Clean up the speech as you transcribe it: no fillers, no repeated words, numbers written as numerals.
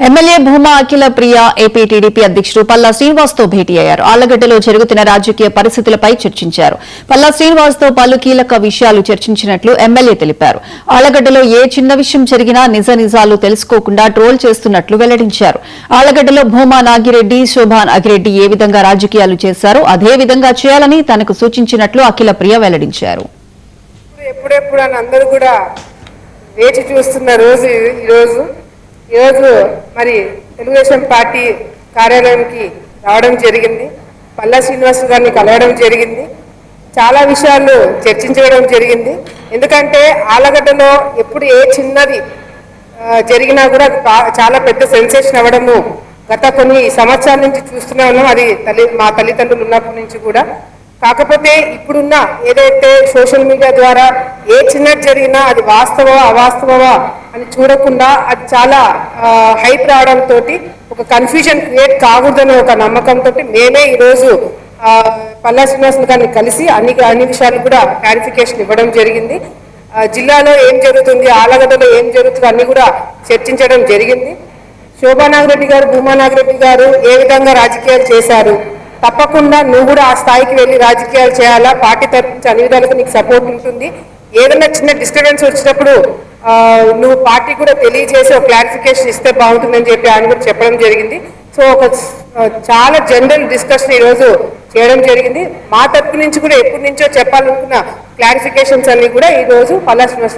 MLA Bhuma Akhila Priya AP TDP అధ్యక్షుడు పల్లా శ్రీనివాస్ తో భేటీ అయ్యారు. ఆళ్లగడ్డలో జరుగుతున్న రాజకీయ పరిస్థితులపై చర్చించారు. పల్లా శ్రీనివాస్ తో పలు కీలక విషయాలు చర్చించినట్లు ఎమ్మెల్యే తెలిపారు. ఆళ్లగడ్డలో ఏ చిన్న విషయం జరిగినా నిజ నిజాలు తెలుసుకోకుండా ట్రోల్ చేస్తున్నట్లు వెల్లడించారు. ఆళ్లగడ్డలో భూమా నాగిరెడ్డి, శోభా నాగిరెడ్డి ఏ విధంగా రాజకీయాలు చేశారో అదే విధంగా చేయాలని తనకు సూచించినట్లు అఖిల ప్రియ వెల్లడించారు. వేచి చూస్తున్న రోజు ఈరోజు మరి తెలుగుదేశం పార్టీ కార్యాలయానికి రావడం జరిగింది. పల్లా శ్రీనివాస్ గారిని కలవడం జరిగింది. చాలా విషయాలు చర్చించడం జరిగింది. ఎందుకంటే ఆళ్లగడ్డలో ఎప్పుడు ఏ చిన్నది జరిగినా కూడా చాలా పెద్ద సెన్సేషన్ అవ్వడము గత కొన్ని సంవత్సరాల నుంచి చూస్తూనే ఉన్నాం. అది మా తల్లిదండ్రులు ఉన్నప్పటి నుంచి కూడా. కాకపోతే ఇప్పుడున్న ఏదైతే సోషల్ మీడియా ద్వారా ఏ చిన్నది జరిగినా అది వాస్తవా అవాస్తవా అని చూడకుండా అది చాలా హైప్ రావడంతో ఒక కన్ఫ్యూజన్ క్రియేట్ కాకూడదనే ఒక నమ్మకంతో మేమే ఈరోజు పల్లా శ్రీనివాస్ గారిని కలిసి అన్ని విషయాలు కూడా క్లారిఫికేషన్ ఇవ్వడం జరిగింది. జిల్లాలో ఏం జరుగుతుంది, ఆళ్లగడ్డలో ఏం జరుగుతుంది అన్ని కూడా చర్చించడం జరిగింది. శోభా నాగిరెడ్డి గారు, భూమా నాగిరెడ్డి గారు ఏ విధంగా రాజకీయాలు చేశారు, తప్పకుండా నువ్వు కూడా ఆ స్థాయికి వెళ్ళి రాజకీయాలు చేయాలా, పార్టీ తరఫు నుంచి అన్ని విధాలుగా నీకు సపోర్ట్ ఉంటుంది. ఏదైనా చిన్న డిస్టర్బెన్స్ వచ్చినప్పుడు నువ్వు పార్టీ కూడా తెలియజేసి ఒక క్లారిఫికేషన్ ఇస్తే బాగుంటుందని చెప్పి ఆయన కూడా చెప్పడం జరిగింది. సో ఒక చాలా జనరల్ డిస్కషన్ ఈరోజు చేయడం జరిగింది. మా తరఫు నుంచి కూడా ఎప్పటి నుంచో చెప్పాలనుకున్న క్లారిఫికేషన్స్ అన్ని కూడా ఈరోజు పల్లా శ్రీనివాస్